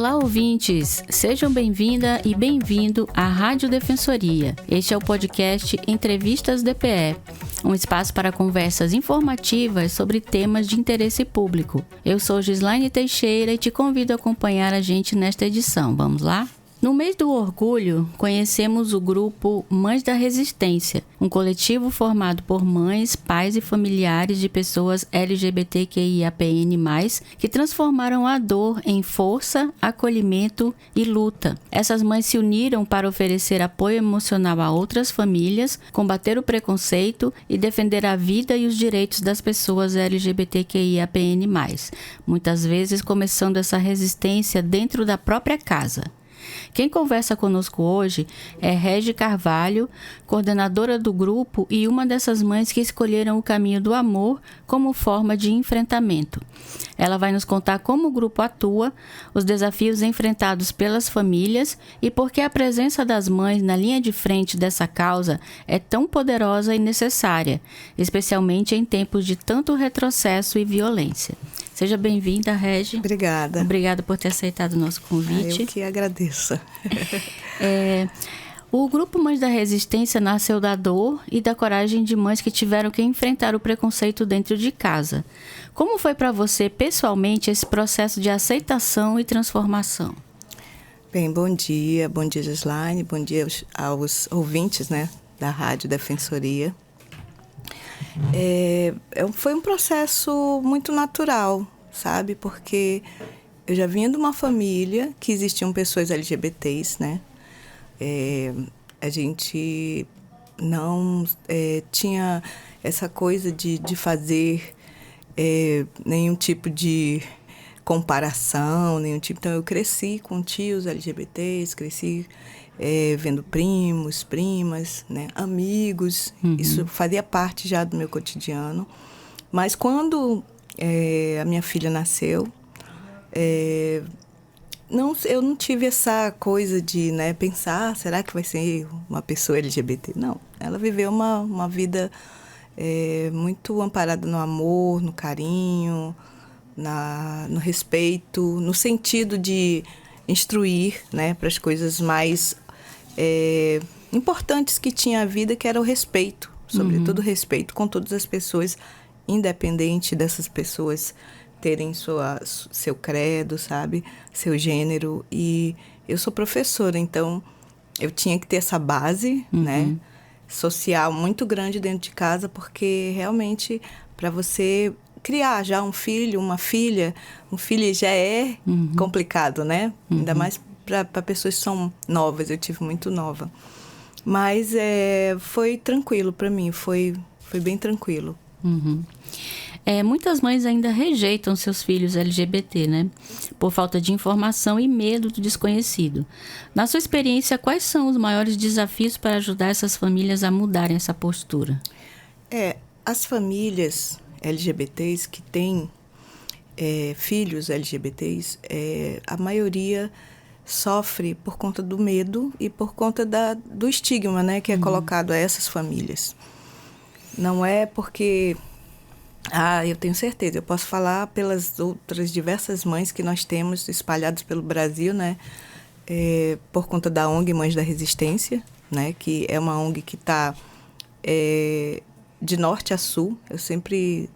Olá, ouvintes! Sejam bem-vinda e bem-vindo à Rádio Defensoria. Este é o podcast Entrevistas DPE, um espaço para conversas informativas sobre temas de interesse público. Eu sou Gislaine Teixeira e te convido a acompanhar a gente nesta edição. Vamos lá? No mês do orgulho, conhecemos o grupo Mães da Resistência, um coletivo formado por mães, pais e familiares de pessoas LGBTQIAPN+, que transformaram a dor em força, acolhimento e luta. Essas mães se uniram para oferecer apoio emocional a outras famílias, combater o preconceito e defender a vida e os direitos das pessoas LGBTQIAPN+, muitas vezes começando essa resistência dentro da própria casa. Quem conversa conosco hoje é Regi Carvalho, coordenadora do grupo e uma dessas mães que escolheram o caminho do amor como forma de enfrentamento. Ela vai nos contar como o grupo atua, os desafios enfrentados pelas famílias e por que a presença das mães na linha de frente dessa causa é tão poderosa e necessária, especialmente em tempos de tanto retrocesso e violência. Seja bem-vinda, Regi. Obrigada. Obrigada por ter aceitado o nosso convite. Eu que agradeço. O Grupo Mães da Resistência nasceu da dor e da coragem de mães que tiveram que enfrentar o preconceito dentro de casa. Como foi para você, pessoalmente, esse processo de aceitação e transformação? Bem, bom dia Gislaine, bom dia aos ouvintes, né, da Rádio Defensoria. Foi um processo muito natural, sabe? Porque eu já vinha de uma família que existiam pessoas LGBTs, né? A gente não tinha essa coisa de fazer nenhum tipo de comparação, nenhum tipo. Então, eu cresci com tios LGBTs, cresci vendo primos, primas, né, amigos. Uhum. Isso fazia parte já do meu cotidiano. Mas quando a minha filha nasceu, eu não tive essa coisa de, né, pensar, será que vai ser uma pessoa LGBT? Não, ela viveu uma vida muito amparada no amor, no carinho, no respeito, no sentido de instruir, né, para as coisas mais importantes que tinha a vida, que era o respeito, sobretudo o respeito com todas as pessoas, independente dessas pessoas terem seu credo, sabe, seu gênero. E eu sou professora, então eu tinha que ter essa base, né, social muito grande dentro de casa, porque realmente para você criar já um filho, uma filha, um filho já é complicado, né, ainda mais para pessoas que são novas. Eu tive muito nova. Mas foi tranquilo para mim, foi bem tranquilo. Muitas mães ainda rejeitam seus filhos LGBT, né? Por falta de informação e medo do desconhecido. Na sua experiência, quais são os maiores desafios para ajudar essas famílias a mudarem essa postura? As famílias LGBTs que têm filhos LGBTs, a maioria sofre por conta do medo e por conta do estigma, né, que é colocado a essas famílias. Não é porque... eu tenho certeza, eu posso falar pelas outras diversas mães que nós temos espalhadas pelo Brasil, né, por conta da ONG Mães da Resistência, né, que é uma ONG que está de norte a sul. Eu sempre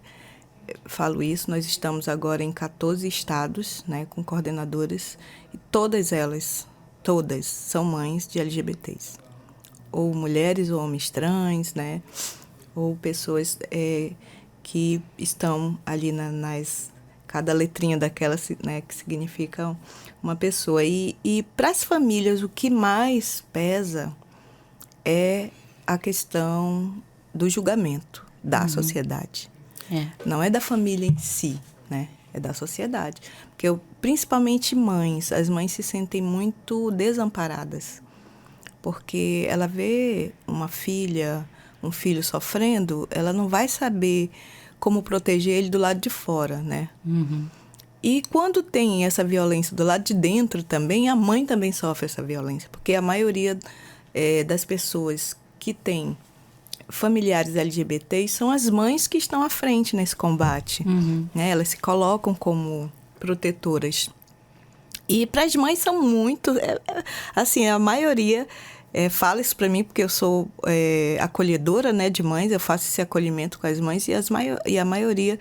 falo isso. Nós estamos agora em 14 estados, né, com coordenadoras, e todas elas são mães de LGBTs, ou mulheres ou homens trans, né, ou pessoas que estão ali cada letrinha daquela, né, que significa uma pessoa. E para as famílias, o que mais pesa é a questão do julgamento da sociedade. Não é da família em si, né? É da sociedade. Porque principalmente as mães se sentem muito desamparadas. Porque ela vê uma filha, um filho sofrendo, ela não vai saber como proteger ele do lado de fora, né? E quando tem essa violência do lado de dentro também, a mãe também sofre essa violência. Porque a maioria das pessoas que têm familiares LGBTs são as mães que estão à frente nesse combate. Né? Elas se colocam como protetoras E para as mães são muito... assim, a maioria fala isso para mim, porque eu sou acolhedora, né, de mães, eu faço esse acolhimento com as mães, e a maioria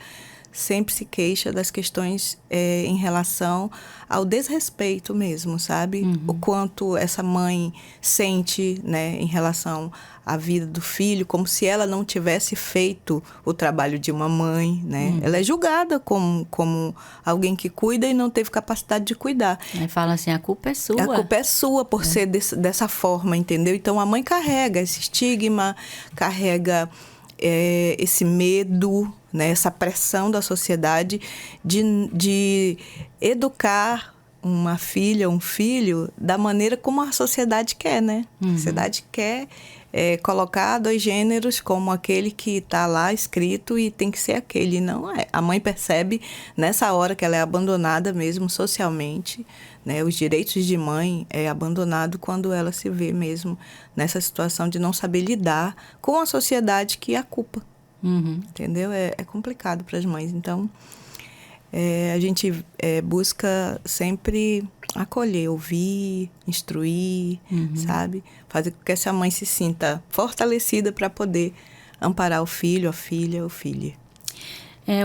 sempre se queixa das questões em relação ao desrespeito mesmo, sabe? O quanto essa mãe sente, né, em relação à vida do filho, como se ela não tivesse feito o trabalho de uma mãe, né? Ela é julgada como alguém que cuida e não teve capacidade de cuidar. Aí fala assim, a culpa é sua. A culpa é sua por ser dessa forma, entendeu? Então, a mãe carrega esse estigma, carrega esse medo, né? Essa pressão da sociedade de educar uma filha, um filho, da maneira como a sociedade quer, né? A sociedade quer colocar 2 gêneros como aquele que está lá escrito e tem que ser aquele. Não é. A mãe percebe nessa hora que ela é abandonada mesmo socialmente, né? Os direitos de mãe é abandonado quando ela se vê mesmo nessa situação de não saber lidar com a sociedade que a culpa. Entendeu? É complicado para as mães. Então, a gente busca sempre acolher, ouvir, instruir, sabe? Fazer com que essa mãe se sinta fortalecida para poder amparar o filho, a filha ou filha.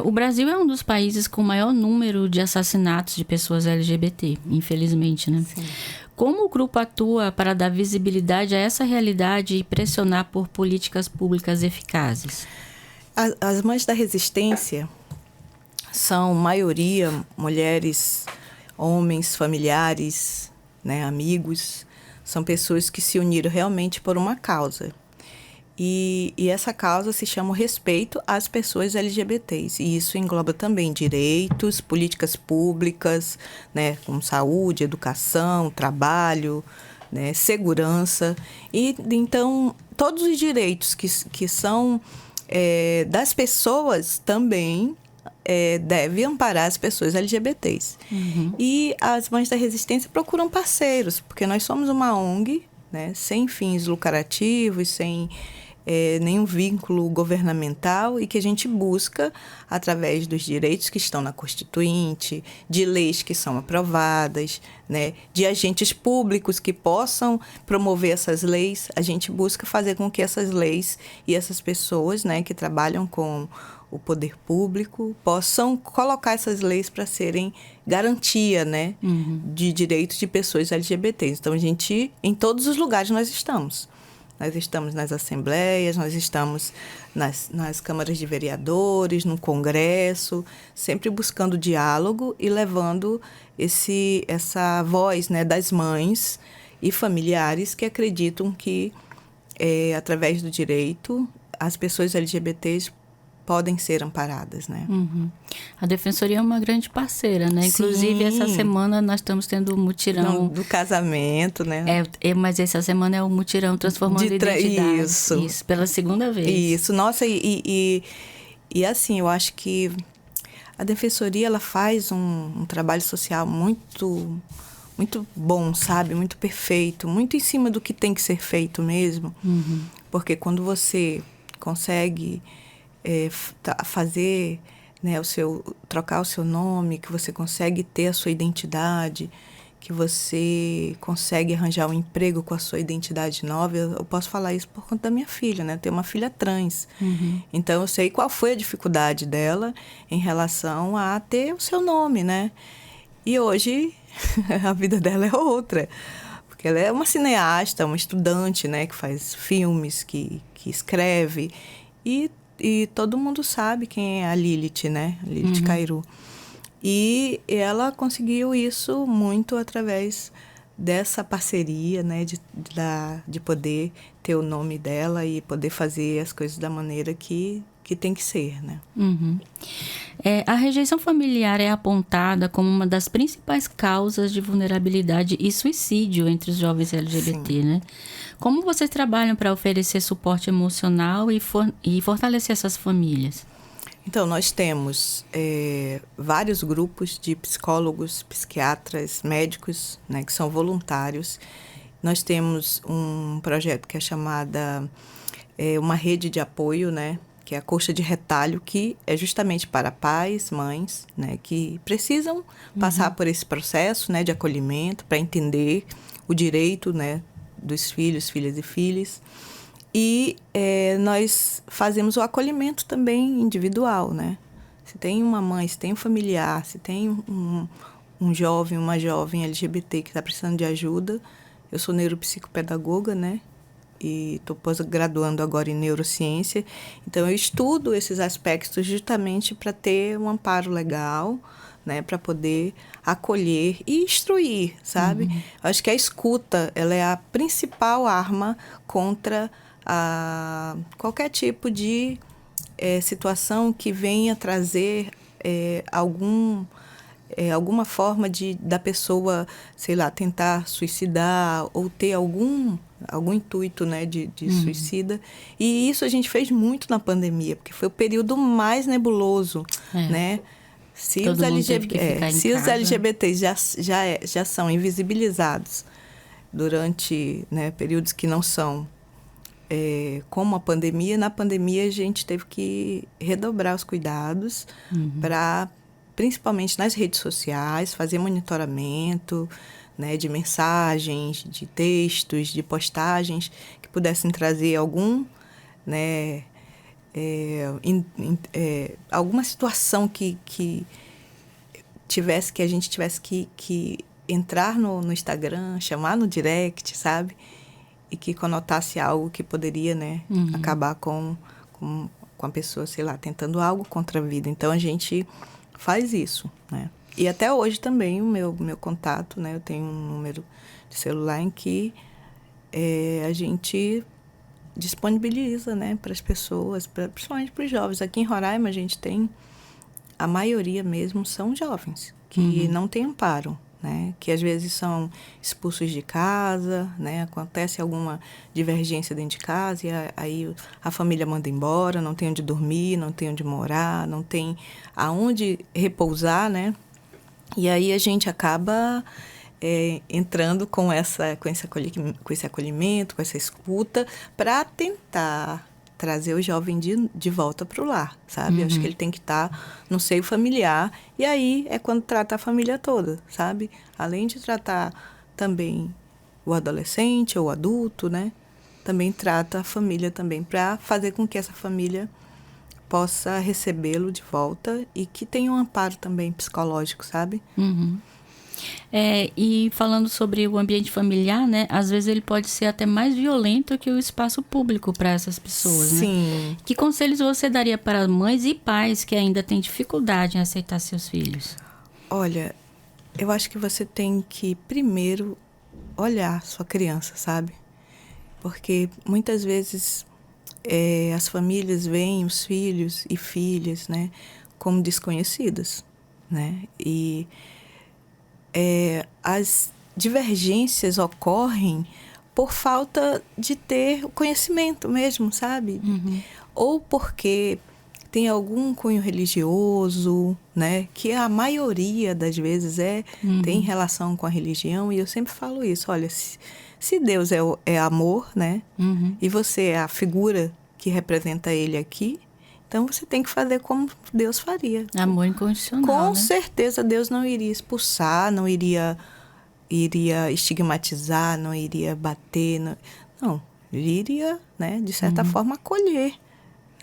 O Brasil é um dos países com maior número de assassinatos de pessoas LGBT, infelizmente, né? Sim. Como o grupo atua para dar visibilidade a essa realidade e pressionar por políticas públicas eficazes? As mães da resistência são, maioria, mulheres, homens, familiares, né, amigos. São pessoas que se uniram realmente por uma causa. E essa causa se chama o respeito às pessoas LGBTs. E isso engloba também direitos, políticas públicas, né, como saúde, educação, trabalho, né, segurança. E, então, todos os direitos que são das pessoas também deve amparar as pessoas LGBTs. E as Mães da Resistência procuram parceiros, porque nós somos uma ONG, né, sem fins lucrativos, sem nenhum vínculo governamental, e que a gente busca, através dos direitos que estão na Constituinte, de leis que são aprovadas, né, de agentes públicos que possam promover essas leis, a gente busca fazer com que essas leis e essas pessoas, né, que trabalham com o poder público possam colocar essas leis para serem garantia, né, de direitos de pessoas LGBTs. Então, a gente, em todos os lugares nós estamos. Nós estamos nas assembleias, nós estamos nas câmaras de vereadores, no Congresso, sempre buscando diálogo e levando essa voz, né, das mães e familiares que acreditam que, através do direito, as pessoas LGBTs podem ser amparadas, né? A Defensoria é uma grande parceira, né? Inclusive, Sim. essa semana nós estamos tendo o mutirão... Do casamento, né? Mas essa semana é o mutirão Transformando Identidade. Isso, pela segunda vez. Isso, nossa, e assim, eu acho que a Defensoria, ela faz um trabalho social muito, muito bom, sabe? Muito perfeito, muito em cima do que tem que ser feito mesmo. Porque quando você consegue fazer, né, trocar o seu nome, que você consegue ter a sua identidade, que você consegue arranjar um emprego com a sua identidade nova. Eu posso falar isso por conta da minha filha, né? Eu tenho uma filha trans. Então, eu sei qual foi a dificuldade dela em relação a ter o seu nome, né? E hoje, a vida dela é outra. Porque ela é uma cineasta, uma estudante, né? Que faz filmes, que escreve. E todo mundo sabe quem é a Lilith, né? A Lilith Cairu. E ela conseguiu isso muito através dessa parceria, né? De poder ter o nome dela e poder fazer as coisas da maneira que tem que ser, né? A rejeição familiar é apontada como uma das principais causas de vulnerabilidade e suicídio entre os jovens LGBT, né? Como vocês trabalham para oferecer suporte emocional e fortalecer essas famílias? Então, nós temos vários grupos de psicólogos, psiquiatras, médicos, né, que são voluntários. Nós temos um projeto que é chamada uma rede de apoio, né, que é a coxa de retalho, que é justamente para pais, mães, né, que precisam passar por esse processo, né, de acolhimento, para entender o direito, né, dos filhos, filhas e filhas. E nós fazemos o acolhimento também individual, né? Se tem uma mãe, se tem um familiar, se tem um jovem, uma jovem LGBT que está precisando de ajuda, eu sou neuropsicopedagoga, né? E estou pós-graduando agora em neurociência. Então, eu estudo esses aspectos justamente para ter um amparo legal, né, para poder acolher e instruir, sabe? Acho que a escuta, ela é a principal arma contra qualquer tipo de situação que venha trazer alguma forma da pessoa, sei lá, tentar suicidar ou ter algum intuito, né, de suicida. E isso a gente fez muito na pandemia, porque foi o período mais nebuloso, né? Se os LGBTs já são invisibilizados durante, né, períodos que não são como a pandemia, na pandemia a gente teve que redobrar os cuidados para, principalmente nas redes sociais, fazer monitoramento, né, de mensagens, de textos, de postagens que pudessem trazer algum, né, alguma situação que a gente tivesse que entrar no Instagram, chamar no direct, sabe? E que conotasse algo que poderia, né, acabar com a pessoa, sei lá, tentando algo contra a vida. Então, a gente faz isso, né? E até hoje também o meu contato, né? Eu tenho um número de celular em que a gente disponibiliza, né, para as pessoas, principalmente para os jovens. Aqui em Roraima a gente tem, a maioria mesmo são jovens, que não têm amparo, né, que às vezes são expulsos de casa, né, acontece alguma divergência dentro de casa e aí a família manda embora, não tem onde dormir, não tem onde morar, não tem aonde repousar, né, e aí a gente acaba entrando com esse acolhimento, com essa escuta, para tentar trazer o jovem de volta para o lar, sabe? Eu acho que ele tem que estar no seio familiar. E aí é quando trata a família toda, sabe? Além de tratar também o adolescente ou o adulto, né? Também trata a família também, para fazer com que essa família possa recebê-lo de volta e que tenha um amparo também psicológico, sabe? E falando sobre o ambiente familiar, né? Às vezes ele pode ser até mais violento que o espaço público para essas pessoas, Sim. né? Que conselhos você daria para mães e pais que ainda têm dificuldade em aceitar seus filhos? Olha, eu acho que você tem que primeiro olhar sua criança, sabe? Porque muitas vezes as famílias veem os filhos e filhas, né, como desconhecidas, né? E as divergências ocorrem por falta de ter o conhecimento mesmo, sabe? Ou porque tem algum cunho religioso, né? Que a maioria das vezes tem relação com a religião. E eu sempre falo isso, olha, se Deus é amor, né? E você é a figura que representa ele aqui, então você tem que fazer como Deus faria. Amor incondicional, Com né? certeza Deus não iria expulsar, não iria estigmatizar, não iria bater. Não, ele iria, né, de certa forma, acolher.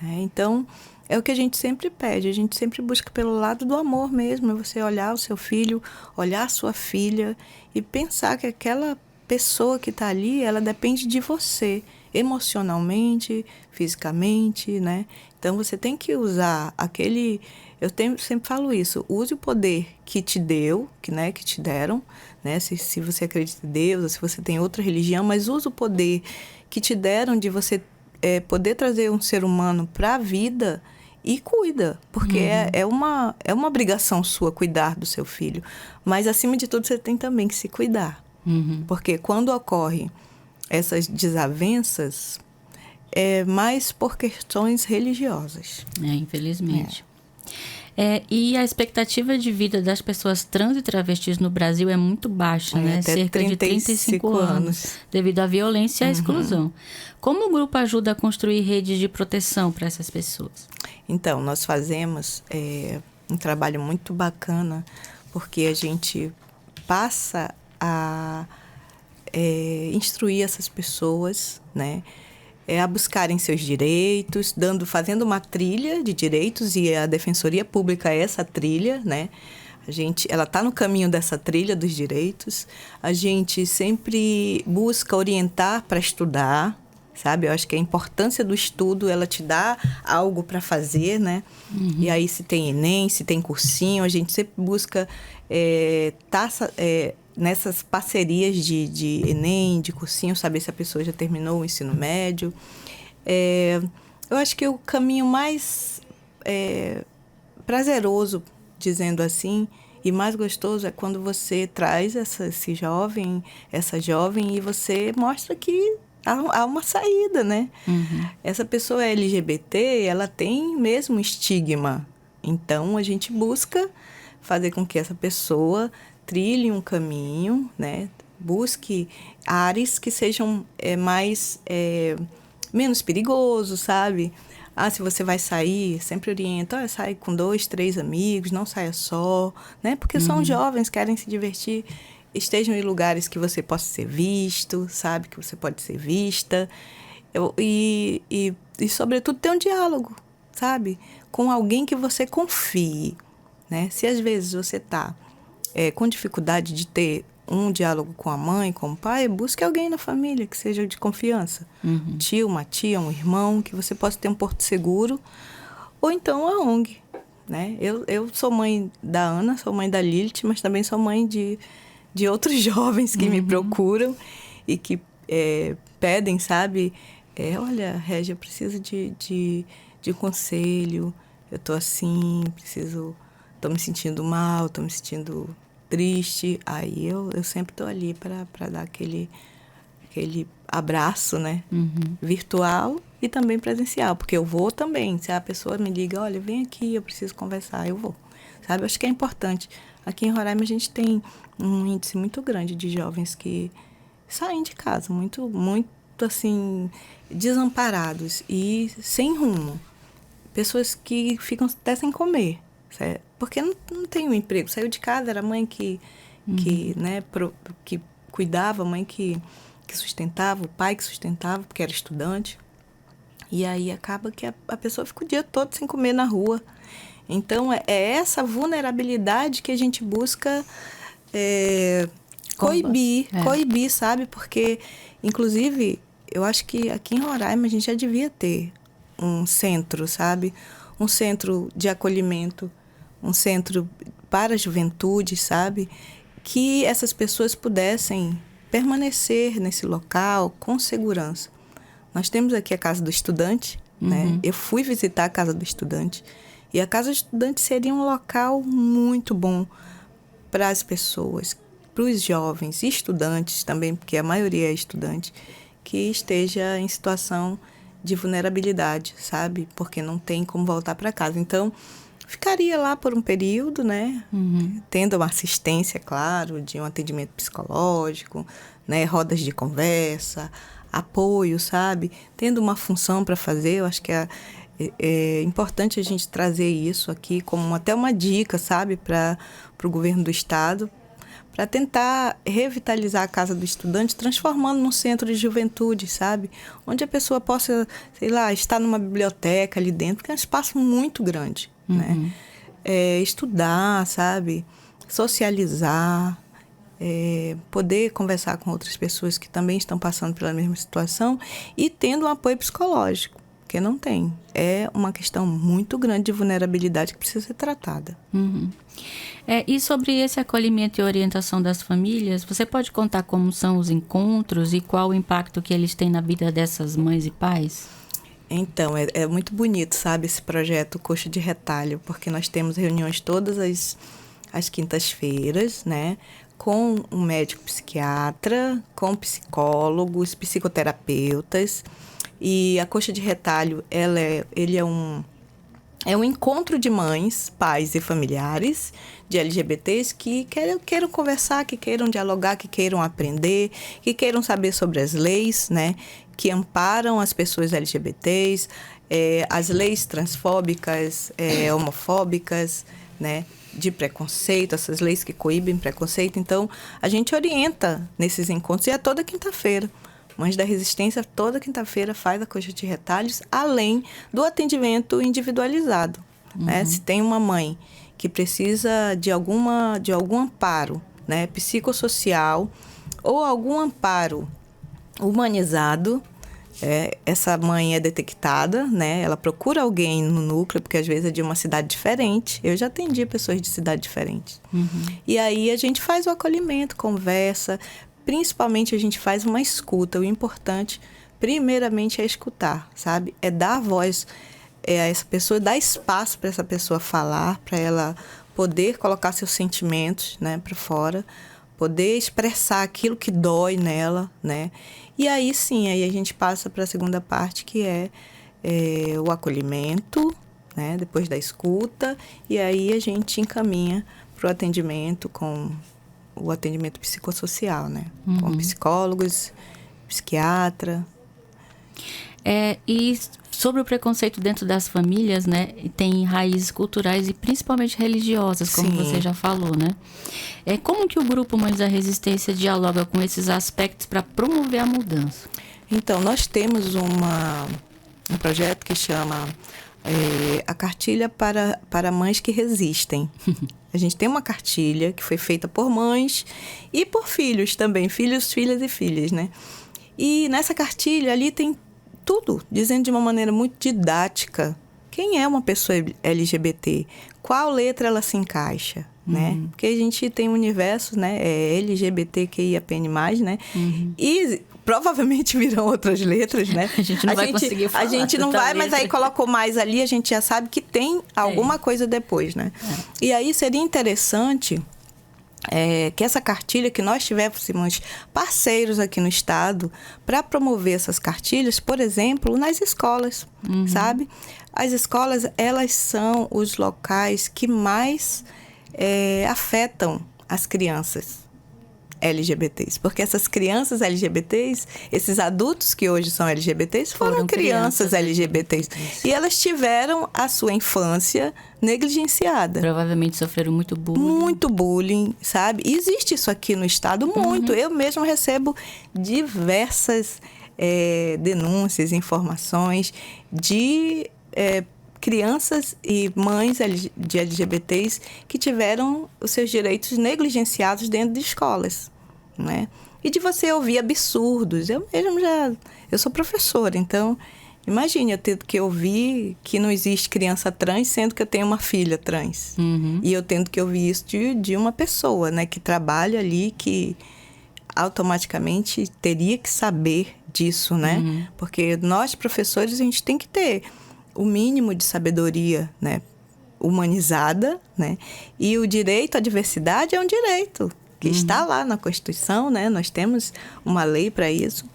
Né? Então, é o que a gente sempre pede, a gente sempre busca pelo lado do amor mesmo, é você olhar o seu filho, olhar a sua filha e pensar que aquela pessoa que está ali, ela depende de você, emocionalmente, fisicamente, né? Então, você tem que usar sempre falo isso, use o poder que te deu, que te deram, né? Se você acredita em Deus, ou se você tem outra religião, mas use o poder que te deram de você poder trazer um ser humano para a vida e cuida, porque é uma obrigação sua cuidar do seu filho. Mas, acima de tudo, você tem também que se cuidar. Porque quando ocorrem essas desavenças, é mais por questões religiosas. Infelizmente. E a expectativa de vida das pessoas trans e travestis no Brasil é muito baixa, né? Até Cerca de 35 anos, devido à violência e à exclusão. Como o grupo ajuda a construir redes de proteção para essas pessoas? Então, nós fazemos um trabalho muito bacana, porque a gente passa a instruir essas pessoas, né, a buscarem seus direitos, fazendo uma trilha de direitos, e a Defensoria Pública é essa trilha, né? Ela está no caminho dessa trilha dos direitos. A gente sempre busca orientar para estudar, sabe? Eu acho que a importância do estudo, ela te dá algo para fazer, né? E aí, se tem Enem, se tem cursinho, a gente sempre busca nessas parcerias de Enem, de cursinho, saber se a pessoa já terminou o ensino médio. Eu acho que o caminho mais prazeroso, dizendo assim, e mais gostoso é quando você traz esse jovem, essa jovem, e você mostra que há uma saída, né? Essa pessoa LGBT, ela tem mesmo estigma. Então, a gente busca fazer com que essa pessoa trilhe um caminho, né? Busque áreas que sejam menos perigosos, sabe? Se você vai sair, sempre oriento, sai com 2, 3 amigos, não saia só, né? Porque são jovens, querem se divertir. Estejam em lugares que você possa ser visto, sabe? Que você pode ser vista. E sobretudo, ter um diálogo, sabe? Com alguém que você confie, né? Se às vezes você está com dificuldade de ter um diálogo com a mãe, com o pai, busque alguém na família que seja de confiança. Um tio, uma tia, um irmão, que você possa ter um porto seguro. Ou então a ONG, né? Eu sou mãe da Ana, sou mãe da Lilith, mas também sou mãe de outros jovens que me procuram e que pedem, sabe? Olha, Régia, eu preciso de um conselho, eu tô assim, tô me sentindo mal, tô me sentindo triste. Aí eu sempre tô ali para dar aquele abraço, né? Virtual e também presencial, porque eu vou também. Se a pessoa me liga, olha, vem aqui, eu preciso conversar, eu vou. Sabe? Eu acho que é importante. Aqui em Roraima a gente tem um índice muito grande de jovens que saem de casa, muito, muito assim, desamparados e sem rumo. Pessoas que ficam até sem comer, certo? Porque não tem um emprego. Saiu de casa, era a mãe que cuidava, a mãe que sustentava, o pai que sustentava, porque era estudante. E aí acaba que a pessoa fica o dia todo sem comer na rua. Então, é essa vulnerabilidade que a gente busca coibir, sabe? Porque, inclusive, eu acho que aqui em Roraima a gente já devia ter um centro, sabe? Um centro de acolhimento, um centro para a juventude, sabe? Que essas pessoas pudessem permanecer nesse local com segurança. Nós temos aqui a Casa do Estudante, né? Eu fui visitar a Casa do Estudante. E a Casa do Estudante seria um local muito bom para as pessoas, para os jovens e estudantes também, porque a maioria é estudante, que esteja em situação de vulnerabilidade, sabe? Porque não tem como voltar para casa. Então, ficaria lá por um período, né? Tendo uma assistência, claro, de um atendimento psicológico, né? Rodas de conversa, apoio, sabe? Tendo uma função para fazer. Eu acho que é importante a gente trazer isso aqui como até uma dica, sabe? Para o governo do estado, para tentar revitalizar a Casa do Estudante, transformando num centro de juventude, sabe? Onde a pessoa possa, sei lá, estar numa biblioteca ali dentro, que é um espaço muito grande, né? Estudar, sabe? Socializar, poder conversar com outras pessoas que também estão passando pela mesma situação e tendo um apoio psicológico, porque não tem. É uma questão muito grande de vulnerabilidade que precisa ser tratada. E sobre esse acolhimento e orientação das famílias, você pode contar como são os encontros e qual o impacto que eles têm na vida dessas mães e pais? Então, é muito bonito, sabe, esse projeto Coxa de Retalho, porque nós temos reuniões todas as quintas-feiras, né, com um médico psiquiatra, com psicólogos, psicoterapeutas. E a Coxa de Retalho, ele é um É um encontro de mães, pais e familiares de LGBTs que queiram conversar, que queiram dialogar, que queiram aprender, que queiram saber sobre as leis, né, que amparam as pessoas LGBTs, as leis transfóbicas, homofóbicas, né, de preconceito, essas leis que coíbem preconceito. Então, a gente orienta nesses encontros e é toda quinta-feira. Mães da Resistência, toda quinta-feira, faz a coxa de retalhos, além do atendimento individualizado. Né? Se tem uma mãe que precisa de algum amparo, né, psicossocial ou algum amparo humanizado, essa mãe é detectada, né? Ela procura alguém no núcleo, porque às vezes é de uma cidade diferente. Eu já atendi pessoas de cidades diferentes. E aí a gente faz o acolhimento, conversa. Principalmente a gente faz uma escuta. O importante, primeiramente, é escutar, sabe? É dar voz a essa pessoa, dar espaço para essa pessoa falar, para ela poder colocar seus sentimentos, né, para fora, poder expressar aquilo que dói nela, né? E aí sim, aí a gente passa para a segunda parte, que é o acolhimento, né, depois da escuta, e aí a gente encaminha para o atendimento com o atendimento psicossocial, né? Com psicólogos, psiquiatra. E sobre o preconceito dentro das famílias, né? Tem raízes culturais e principalmente religiosas, como você já falou, né? Como que o Grupo Mães da Resistência dialoga com esses aspectos para promover a mudança? Então, nós temos um projeto que chama a Cartilha para Mães que Resistem. A gente tem uma cartilha que foi feita por mães e por filhos também, filhos, filhas e filhas, né? E nessa cartilha ali tem tudo, dizendo de uma maneira muito didática quem é uma pessoa LGBT, qual letra ela se encaixa, né? Porque a gente tem um universo, né? LGBTQIAPN+, né? E provavelmente virão outras letras, né? A gente não vai conseguir falar. A gente não vai, mas aí colocou mais ali, a gente já sabe que tem alguma coisa depois, né? E aí seria interessante que essa cartilha, que nós tivéssemos parceiros aqui no estado para promover essas cartilhas, por exemplo, nas escolas, sabe? As escolas, elas são os locais que mais afetam as crianças LGBTs, porque essas crianças LGBTs, esses adultos que hoje são LGBTs, foram crianças LGBTs. E elas tiveram a sua infância negligenciada. Provavelmente sofreram muito bullying. Muito bullying, sabe? E existe isso aqui no estado, muito. Eu mesmo recebo diversas denúncias, informações de crianças e mães de LGBTs que tiveram os seus direitos negligenciados dentro de escolas, né? E de você ouvir absurdos. Eu sou professora, então imagine eu tendo que ouvir que não existe criança trans, sendo que eu tenho uma filha trans. E eu tendo que ouvir isso de uma pessoa, né, que trabalha ali, que automaticamente teria que saber disso, né? Porque nós, professores, a gente tem que ter o mínimo de sabedoria, né, humanizada, né? E o direito à diversidade é um direito que está lá na Constituição, né? Nós temos uma lei para isso.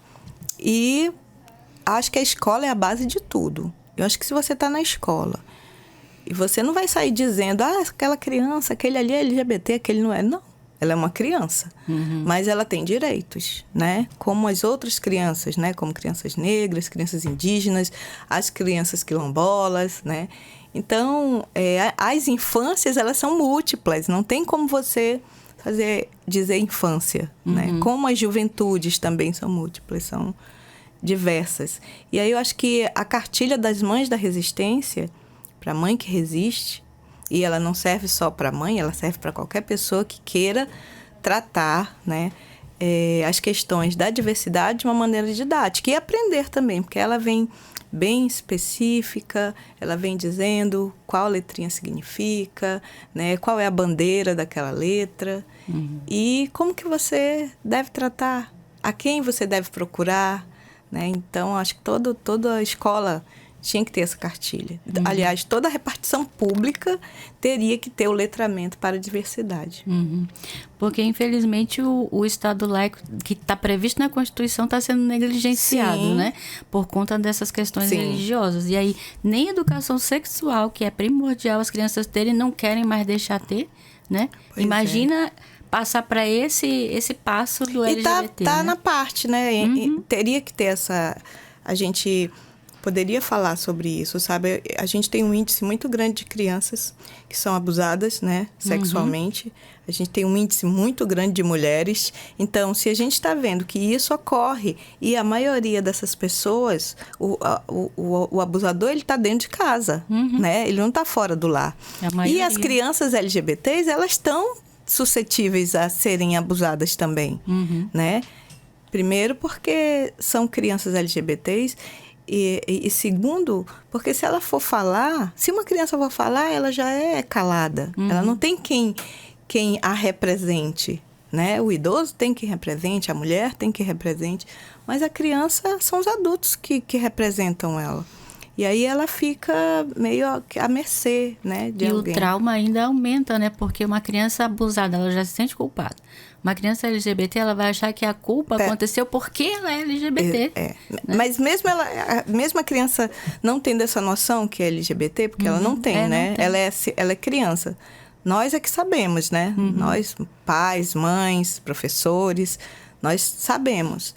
E acho que a escola é a base de tudo. Eu acho que se você está na escola e você não vai sair dizendo, aquela criança, aquele ali é LGBT, aquele não é. Não, ela é uma criança, mas ela tem direitos, né? Como as outras crianças, né? Como crianças negras, crianças indígenas, as crianças quilombolas, né? Então, as infâncias, elas são múltiplas, não tem como você dizer infância, né? Como as juventudes também são múltiplas, são diversas. E aí eu acho que a cartilha das Mães da Resistência, para a mãe que resiste, e ela não serve só para a mãe, ela serve para qualquer pessoa que queira tratar, né, as questões da diversidade de uma maneira didática. E aprender também, porque ela vem bem específica, ela vem dizendo qual letrinha significa, né, qual é a bandeira daquela letra, e como que você deve tratar, a quem você deve procurar, né? Então, acho que toda a escola tinha que ter essa cartilha. Aliás, toda a repartição pública teria que ter o letramento para a diversidade. Porque, infelizmente, o Estado laico que está previsto na Constituição está sendo negligenciado, Sim. né? Por conta dessas questões Sim. religiosas. E aí, nem educação sexual, que é primordial as crianças terem, não querem mais deixar ter, né? Pois Imagina passar para esse passo do LGBT. E tá né? na parte, né? Teria que ter essa... A gente poderia falar sobre isso, sabe? A gente tem um índice muito grande de crianças que são abusadas, né? Sexualmente. A gente tem um índice muito grande de mulheres. Então, se a gente está vendo que isso ocorre e a maioria dessas pessoas, o abusador, ele está dentro de casa, né? Ele não está fora do lar. E as crianças LGBTs, elas estão suscetíveis a serem abusadas também, né? Primeiro porque são crianças LGBTs e segundo, porque se ela for falar, se uma criança for falar, ela já é calada. Ela não tem quem a represente, né? O idoso tem que represente, a mulher tem que represente, mas a criança são os adultos que representam ela. E aí ela fica meio à mercê, né, de alguém. E o trauma ainda aumenta, né? Porque uma criança abusada, ela já se sente culpada. Uma criança LGBT, ela vai achar que a culpa aconteceu porque ela é LGBT. Né? Mas mesmo a criança não tendo essa noção que é LGBT, porque ela não tem, né? Não tem. Ela é criança. Nós é que sabemos, né? Nós, pais, mães, professores, nós sabemos.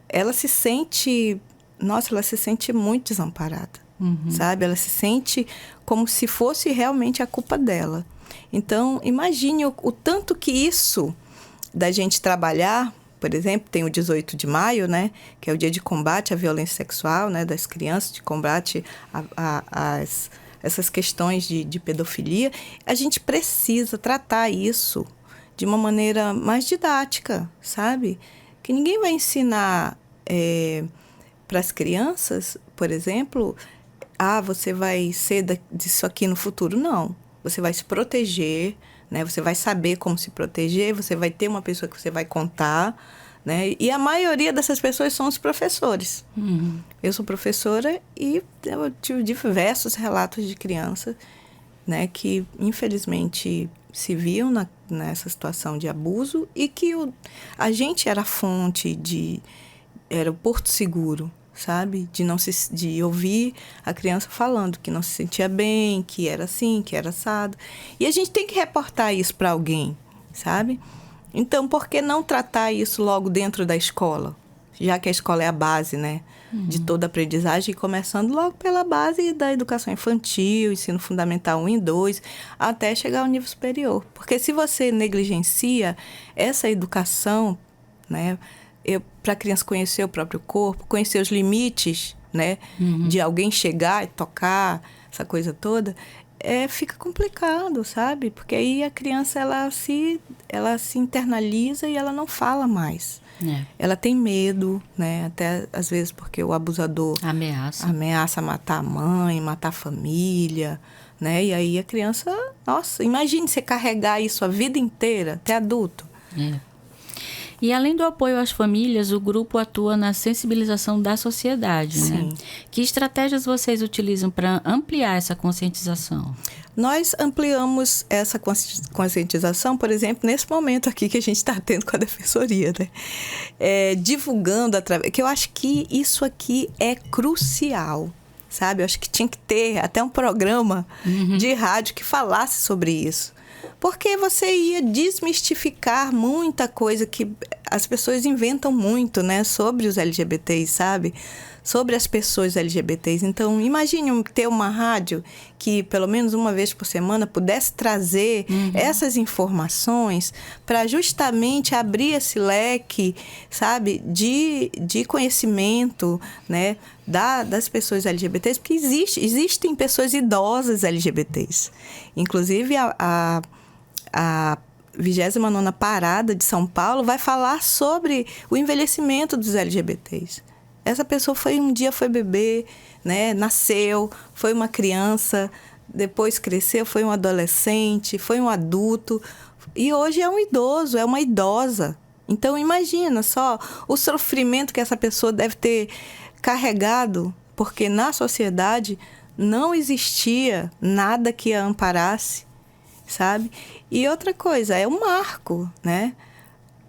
Ela se sente... Nossa, ela se sente muito desamparada, sabe? Ela se sente como se fosse realmente a culpa dela. Então, imagine o tanto que isso da gente trabalhar, por exemplo, tem o 18 de maio, né? Que é o dia de combate à violência sexual, né? Das crianças, de combate essas questões de pedofilia. A gente precisa tratar isso de uma maneira mais didática, sabe? Que ninguém vai ensinar... para as crianças, por exemplo, você vai ser disso aqui no futuro. Não. Você vai se proteger, né? Você vai saber como se proteger, você vai ter uma pessoa que você vai contar, né? E a maioria dessas pessoas são os professores. Eu sou professora e eu tive diversos relatos de crianças, né? Que, infelizmente, se viam nessa situação de abuso e que a gente era a fonte era o porto seguro, sabe? De ouvir a criança falando que não se sentia bem, que era assim, que era assado. E a gente tem que reportar isso para alguém, sabe? Então, por que não tratar isso logo dentro da escola? Já que a escola é a base, né? De toda a aprendizagem, começando logo pela base da educação infantil, ensino fundamental 1 e 2, até chegar ao nível superior. Porque se você negligencia essa educação, né? Para a criança conhecer o próprio corpo, conhecer os limites, né? De alguém chegar e tocar, essa coisa toda, fica complicado, sabe? Porque aí a criança ela se internaliza e ela não fala mais. Ela tem medo, né? Até às vezes porque o abusador ameaça matar a mãe, matar a família, né? E aí a criança, nossa, imagine você carregar isso a vida inteira, até adulto. E além do apoio às famílias, o grupo atua na sensibilização da sociedade, né? Que estratégias vocês utilizam para ampliar essa conscientização? Nós ampliamos essa conscientização, por exemplo, nesse momento aqui que a gente está tendo com a Defensoria, né? Divulgando através... Que eu acho que isso aqui é crucial, sabe? Eu acho que tinha que ter até um programa de rádio que falasse sobre isso. Porque você ia desmistificar muita coisa que as pessoas inventam muito, né? Sobre os LGBTs, sabe? Sobre as pessoas LGBTs. Então, imagine ter uma rádio que, pelo menos uma vez por semana, pudesse trazer essas informações para justamente abrir esse leque, sabe? De conhecimento, né? Das pessoas LGBTs, porque existem pessoas idosas LGBTs. Inclusive, a 29ª Parada de São Paulo vai falar sobre o envelhecimento dos LGBTs. Essa pessoa um dia foi bebê, né? Nasceu, foi uma criança, depois cresceu, foi um adolescente, foi um adulto e hoje é um idoso, é uma idosa. Então imagina só o sofrimento que essa pessoa deve ter carregado porque na sociedade não existia nada que a amparasse, sabe? E outra coisa, é um marco, né?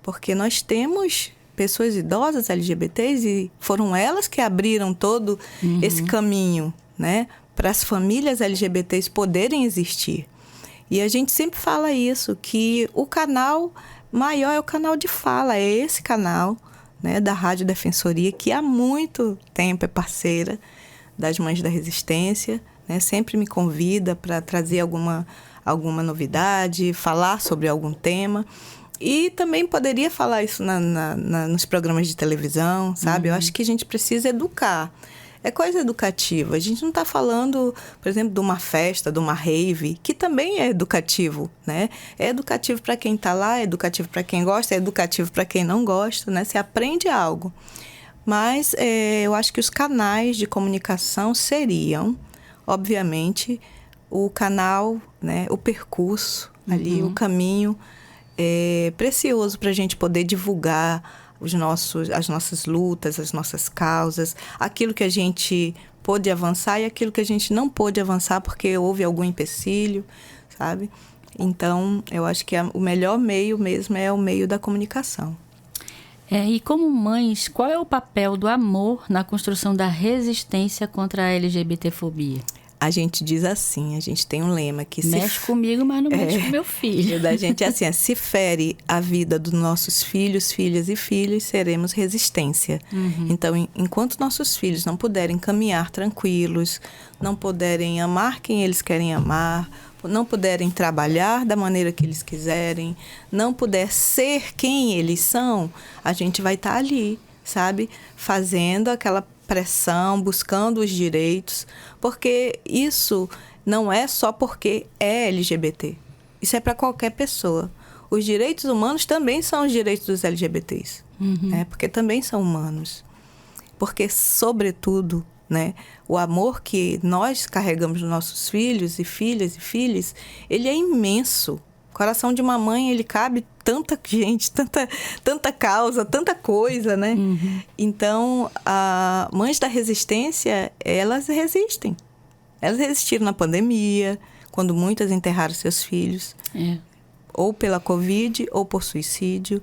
Porque nós temos pessoas idosas LGBTs e foram elas que abriram todo esse caminho, né? Para as famílias LGBTs poderem existir. E a gente sempre fala isso, que o canal maior é o canal de fala, é esse canal, né, da Rádio Defensoria, que há muito tempo é parceira das Mães da Resistência, né? Sempre me convida para trazer alguma novidade, falar sobre algum tema. E também poderia falar isso nos programas de televisão, sabe? Eu acho que a gente precisa educar. É coisa educativa. A gente não está falando, por exemplo, de uma festa, de uma rave, que também é educativo, né? É educativo para quem está lá, é educativo para quem gosta, é educativo para quem não gosta, né? Você aprende algo. Mas eu acho que os canais de comunicação seriam, obviamente, o canal, né? O percurso ali, o caminho precioso para a gente poder divulgar as nossas lutas, as nossas causas, aquilo que a gente pôde avançar e aquilo que a gente não pôde avançar porque houve algum empecilho, sabe? Então, eu acho que o melhor meio mesmo é o meio da comunicação. E como mães, qual é o papel do amor na construção da resistência contra a LGBTfobia? A gente diz assim, a gente tem um lema que mexe comigo, mas não mexe com meu filho. Da gente é assim, se fere a vida dos nossos filhos, filhas e filhos, seremos resistência. Então, enquanto nossos filhos não puderem caminhar tranquilos, não puderem amar quem eles querem amar, não puderem trabalhar da maneira que eles quiserem, não puder ser quem eles são, a gente vai estar ali, sabe? Fazendo aquela pressão, buscando os direitos, porque isso não é só porque é LGBT. Isso é para qualquer pessoa. Os direitos humanos também são os direitos dos LGBTs, né? Porque também são humanos. Porque, sobretudo, né, o amor que nós carregamos nos nossos filhos e filhas e filhos, ele é imenso. O coração de uma mãe, ele cabe tanta gente, tanta causa, tanta coisa, né? Então, as Mães da Resistência, elas resistem. Elas resistiram na pandemia, quando muitas enterraram seus filhos, ou pela Covid, ou por suicídio.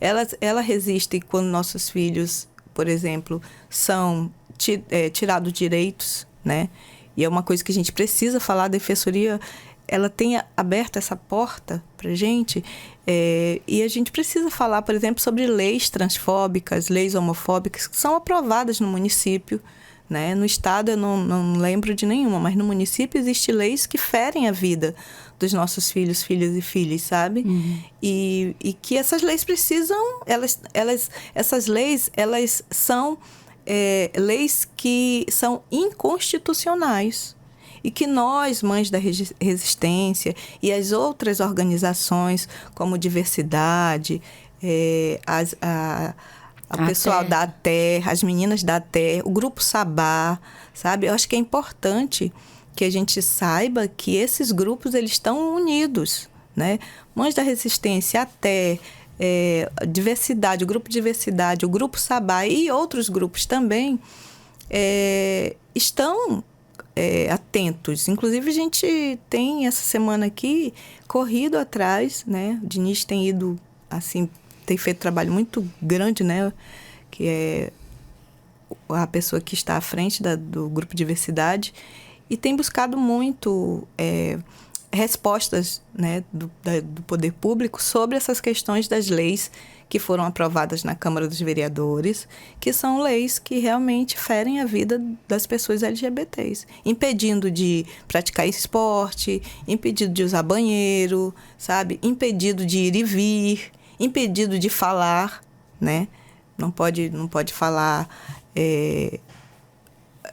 Ela resiste quando nossos filhos, por exemplo, são tirados direitos, né? E é uma coisa que a gente precisa falar, a Defensoria, ela tem aberto essa porta para a gente, e a gente precisa falar, por exemplo, sobre leis transfóbicas, leis homofóbicas, que são aprovadas no município, né? No estado eu não lembro de nenhuma, mas no município existem leis que ferem a vida dos nossos filhos, filhas e filhas, sabe? E que essas leis precisam, essas leis, elas são leis que são inconstitucionais. E que nós, Mães da Resistência, e as outras organizações, como Diversidade, a pessoal da Terra, as meninas da Terra, o Grupo Sabá, sabe? Eu acho que é importante que a gente saiba que esses grupos, eles estão unidos, né? Mães da Resistência, a Terra, Diversidade, o Grupo Diversidade, o Grupo Sabá e outros grupos também estão atentos. Inclusive, a gente tem essa semana aqui corrido atrás, né? O Diniz tem ido, assim, tem feito um trabalho muito grande, né? Que é a pessoa que está à frente do Grupo Diversidade, e tem buscado muito respostas, né, do poder público sobre essas questões das leis que foram aprovadas na Câmara dos Vereadores, que são leis que realmente ferem a vida das pessoas LGBTs, impedindo de praticar esporte, impedido de usar banheiro, sabe? Impedido de ir e vir, impedido de falar, né? Não pode falar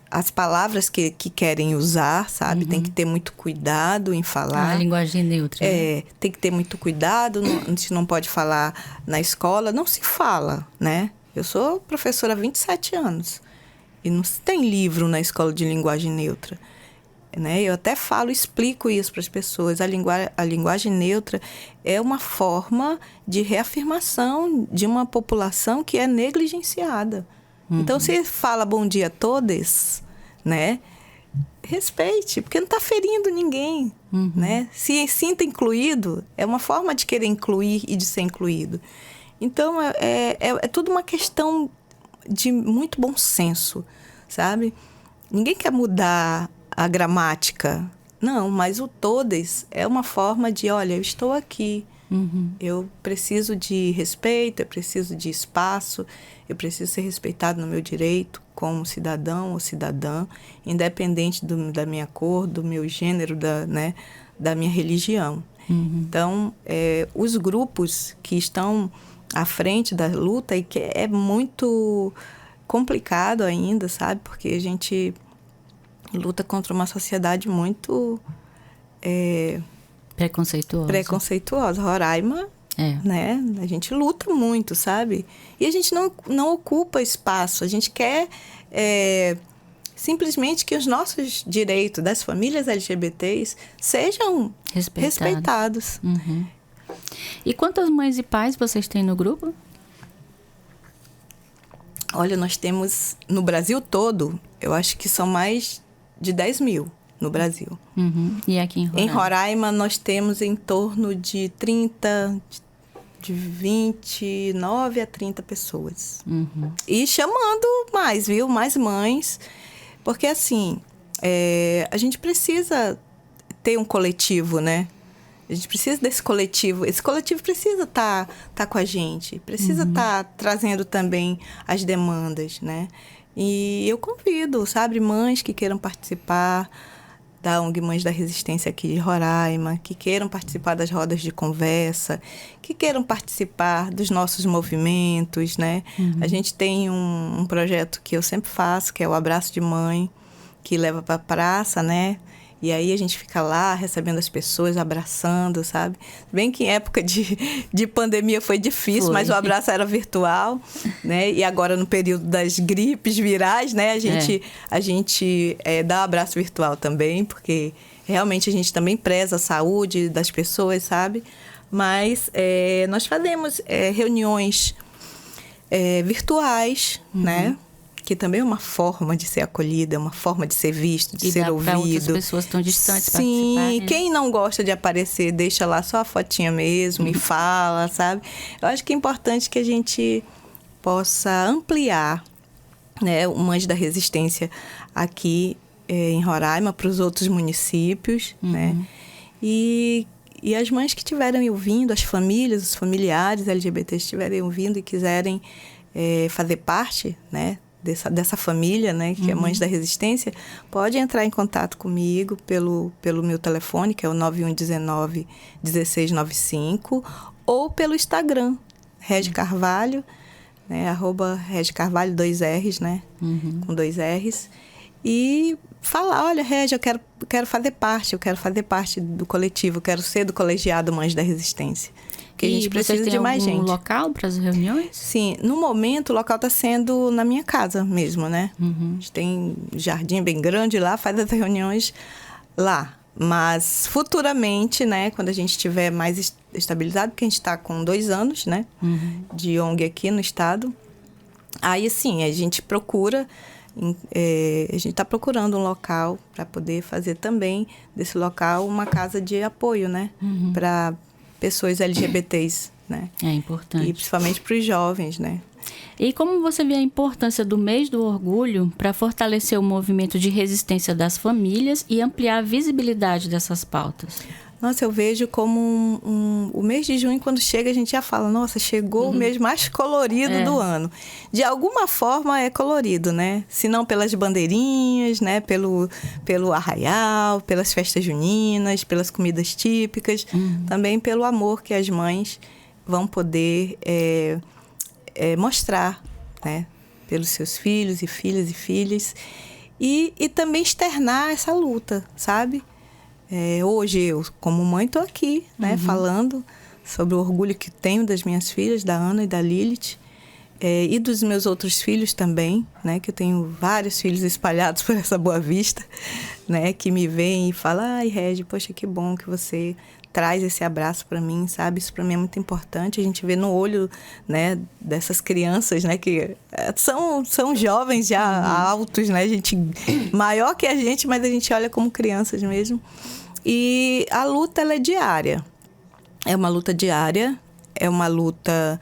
as palavras que querem usar, sabe? Tem que ter muito cuidado em falar. A linguagem neutra. Né? Tem que ter muito cuidado, a gente não pode falar na escola, não se fala, né? Eu sou professora há 27 anos e não se tem livro na escola de linguagem neutra, né? Eu até explico isso para as pessoas. A linguagem neutra é uma forma de reafirmação de uma população que é negligenciada. Então, se fala bom dia a todos, né? Respeite, porque não está ferindo ninguém, né? Se sinta incluído, é uma forma de querer incluir e de ser incluído. Então, é tudo uma questão de muito bom senso, sabe? Ninguém quer mudar a gramática, não, mas o todes é uma forma de, olha, eu estou aqui, eu preciso de respeito, eu preciso de espaço, eu preciso ser respeitado no meu direito como cidadão ou cidadã, independente da minha cor, do meu gênero, da minha religião. Então, os grupos que estão à frente da luta, e que é muito complicado ainda, sabe? Porque a gente luta contra uma sociedade muito preconceituosa. Roraima, né? A gente luta muito, sabe? E a gente não ocupa espaço. A gente quer simplesmente que os nossos direitos das famílias LGBTs sejam respeitados. E quantas mães e pais vocês têm no grupo? Olha, nós temos no Brasil todo, eu acho que são mais de 10 mil no Brasil. E aqui em Roraima? Em Roraima nós temos em torno de 30, de 29 a 30 pessoas. E chamando mais, viu? Mais mães. Porque assim, a gente precisa ter um coletivo, né? A gente precisa desse coletivo. Esse coletivo precisa tá com a gente. Precisa estar trazendo também as demandas, né? E eu convido, sabe, mães que queiram participar da ONG Mães da Resistência aqui de Roraima, que queiram participar das rodas de conversa, que queiram participar dos nossos movimentos, né? A gente tem um projeto que eu sempre faço, que é o Abraço de Mãe, que leva para a praça, né? E aí a gente fica lá recebendo as pessoas, abraçando, sabe? Bem que em época de pandemia foi difícil, mas o abraço era virtual, né? E agora no período das gripes virais, né? A gente dá abraço virtual também, porque realmente a gente também preza a saúde das pessoas, sabe? Mas nós fazemos reuniões virtuais, né? Que também é uma forma de ser acolhida, uma forma de ser visto, de ser ouvido. E outras pessoas tão distantes Sim, participarem. Quem não gosta de aparecer, deixa lá só a fotinha mesmo e fala, sabe? Eu acho que é importante que a gente possa ampliar, né, o Mães da Resistência aqui em Roraima para os outros municípios, né? E as mães que estiverem ouvindo, as famílias, os familiares LGBTs estiverem ouvindo e quiserem fazer parte, né, dessa família, né, que é Mães da Resistência, pode entrar em contato comigo pelo meu telefone, que é o 9119-1695, ou pelo Instagram, Regi Carvalho, né, @RegiCarvalho, 2 R's, né, com 2 R's, e falar, olha, Regi, eu quero fazer parte do coletivo, quero ser do colegiado Mães da Resistência. Porque a gente precisa de mais gente. Tem algum local para as reuniões? Sim, no momento o local está sendo na minha casa mesmo, né? A gente tem um jardim bem grande lá, faz as reuniões lá. Mas futuramente, né, quando a gente estiver mais estabilizado, porque a gente está com 2 anos, né, de ONG aqui no estado, aí sim, a gente procura, a gente está procurando um local para poder fazer também desse local uma casa de apoio, né, para pessoas LGBTs, né? É importante. E principalmente para os jovens, né? E como você vê a importância do mês do orgulho para fortalecer o movimento de resistência das famílias e ampliar a visibilidade dessas pautas? Nossa, eu vejo como o mês de junho, quando chega, a gente já fala, nossa, chegou o mês mais colorido do ano. De alguma forma é colorido, né? Se não pelas bandeirinhas, né? Pelo arraial, pelas festas juninas, pelas comidas típicas, também pelo amor que as mães vão poder mostrar, né? Pelos seus filhos e filhas e filhas. E também externar essa luta, sabe? Hoje eu, como mãe, estou aqui, né, falando sobre o orgulho que tenho das minhas filhas, da Ana e da Lilith. e dos meus outros filhos também, né? Que eu tenho vários filhos espalhados por essa Boa Vista, né? Que me veem e falam, ai, Regi, poxa, que bom que você traz esse abraço para mim, sabe? Isso para mim é muito importante. A gente vê no olho, né, dessas crianças, né? Que são jovens já altos, né? Gente maior que a gente, mas a gente olha como crianças mesmo. E a luta, ela é diária. É uma luta diária, é uma luta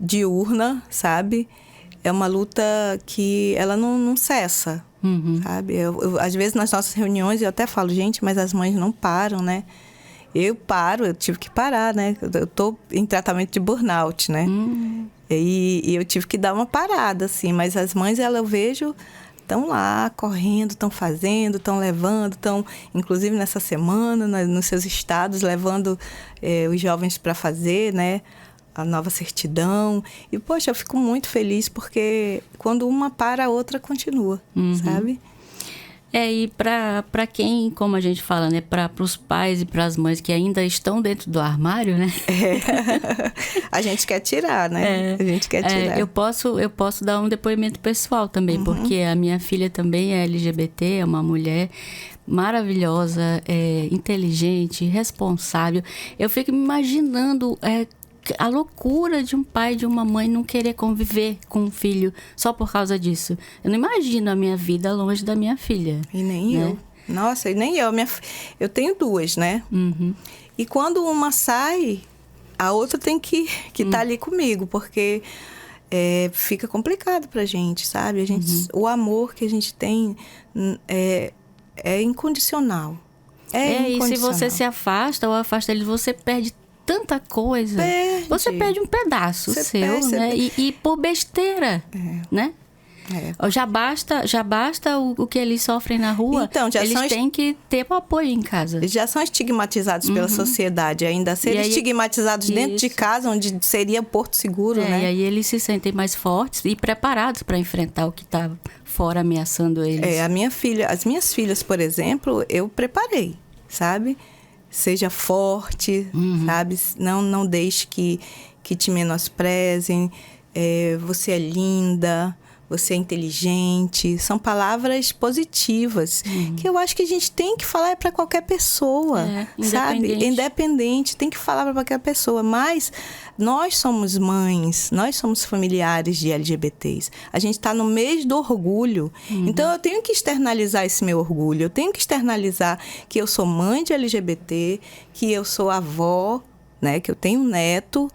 diurna, sabe? É uma luta que ela não cessa, sabe? Às vezes nas nossas reuniões eu até falo, gente, mas as mães não param, né? Eu tive que parar, né? Eu tô em tratamento de burnout, né? E eu tive que dar uma parada, assim. Mas as mães, eu vejo, estão lá, correndo, estão fazendo, estão levando, estão, inclusive nessa semana, nos seus estados, levando os jovens para fazer, né? A nova certidão. E, poxa, eu fico muito feliz porque quando uma para, a outra continua, sabe? E para quem, como a gente fala, né? Para os pais e para as mães que ainda estão dentro do armário, né? A gente quer tirar, né? A gente quer tirar. Eu posso dar um depoimento pessoal também, porque a minha filha também é LGBT, é uma mulher maravilhosa, inteligente, responsável. Eu fico me imaginando a loucura de um pai e de uma mãe não querer conviver com um filho só por causa disso. Eu não imagino a minha vida longe da minha filha. E nem eu. Nossa, e nem eu. Eu tenho duas, né? E quando uma sai, a outra tem que estar ali comigo, porque fica complicado pra gente, sabe? O amor que a gente tem é incondicional. E se você se afasta ou afasta ele, você perde tanta coisa. Você perde um pedaço seu, né? E por besteira, né? Já basta o que eles sofrem na rua. Então, eles têm que ter o apoio em casa. Já são estigmatizados pela sociedade. Ainda serem estigmatizados dentro de casa, onde seria Porto Seguro, né? E aí eles se sentem mais fortes e preparados para enfrentar o que está fora ameaçando eles. As minhas filhas, por exemplo, eu preparei, sabe? Seja forte, sabe? Não deixe que te menosprezem. Você é linda, você é inteligente. São palavras positivas que eu acho que a gente tem que falar para qualquer pessoa, sabe? Independente, tem que falar para qualquer pessoa. Mas nós somos mães, nós somos familiares de LGBTs. A gente está no mês do orgulho. Então, eu tenho que externalizar esse meu orgulho. Eu tenho que externalizar que eu sou mãe de LGBT, que eu sou avó, né? Que eu tenho um neto.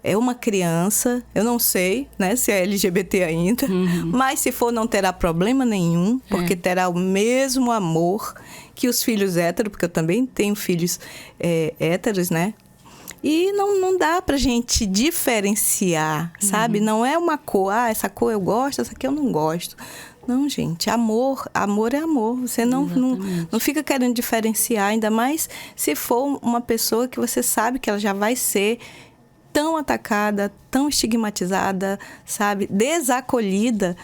É uma criança, eu não sei, né, se é LGBT ainda, mas se for não terá problema nenhum, porque terá o mesmo amor que os filhos héteros, porque eu também tenho filhos héteros, né? E não dá pra gente diferenciar, sabe? Não é uma cor, essa cor eu gosto, essa aqui eu não gosto. Não, gente, amor é amor. Você não fica querendo diferenciar, ainda mais se for uma pessoa que você sabe que ela já vai ser tão atacada, tão estigmatizada, sabe? Desacolhida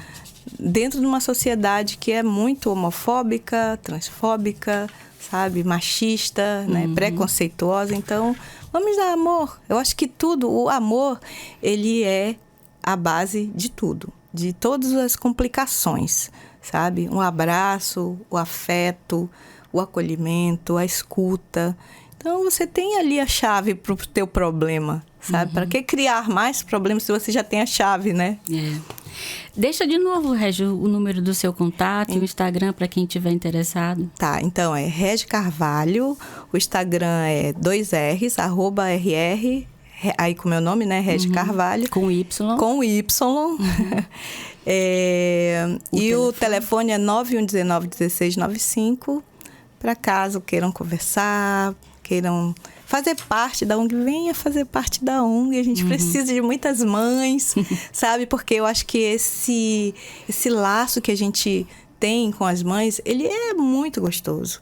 dentro de uma sociedade que é muito homofóbica, transfóbica, sabe? Machista, né? Preconceituosa. Então, vamos dar amor. Eu acho que o amor, ele é a base de tudo, de todas as complicações, sabe? Um abraço, o afeto, o acolhimento, a escuta. Então, você tem ali a chave para o teu problema, sabe? Para que criar mais problemas se você já tem a chave, né? Deixa de novo, Regi, o número do seu contato e o Instagram para quem estiver interessado. Tá, então é Regi Carvalho, o Instagram é 2Rs, @RR, aí com o meu nome, né? Regi Carvalho. Com Y. Com Y. O telefone é 9119-1695, para caso queiram conversar, queiram fazer parte da ONG, venha fazer parte da ONG. A gente precisa de muitas mães, sabe? Porque eu acho que esse laço que a gente tem com as mães, ele é muito gostoso,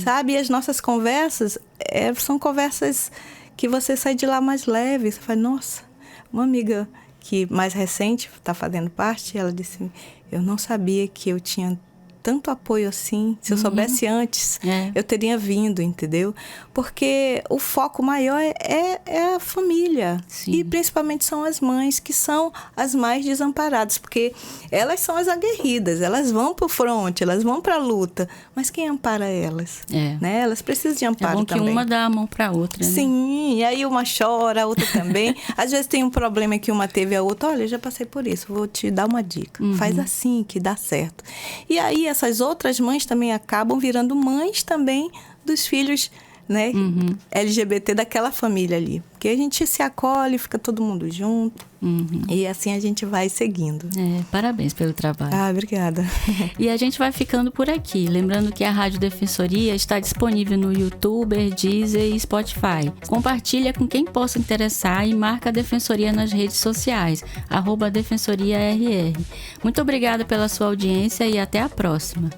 sabe? E as nossas conversas são conversas que você sai de lá mais leve. Você fala, nossa, uma amiga que mais recente está fazendo parte, ela disse, eu não sabia que eu tinha tanto apoio assim. Se eu soubesse antes, eu teria vindo, entendeu? Porque o foco maior é a família. Sim. E principalmente são as mães, que são as mais desamparadas, porque elas são as aguerridas, elas vão pro fronte, elas vão pra luta, mas quem ampara elas? Né? Elas precisam de amparo também. É bom que uma dá a mão pra outra, né? Sim, e aí uma chora, a outra também. Às vezes tem um problema que uma teve, a outra, olha, eu já passei por isso, vou te dar uma dica. Faz assim que dá certo. E aí essas outras mães também acabam virando mães também dos filhos, né, LGBT daquela família ali. Porque a gente se acolhe, fica todo mundo junto. E assim a gente vai seguindo. Parabéns pelo trabalho. Obrigada. E a gente vai ficando por aqui. Lembrando que a Rádio Defensoria está disponível no YouTube, Deezer e Spotify. Compartilha com quem possa interessar e marca a Defensoria nas redes sociais, @DefensoriaRR. Muito obrigada pela sua audiência e até a próxima.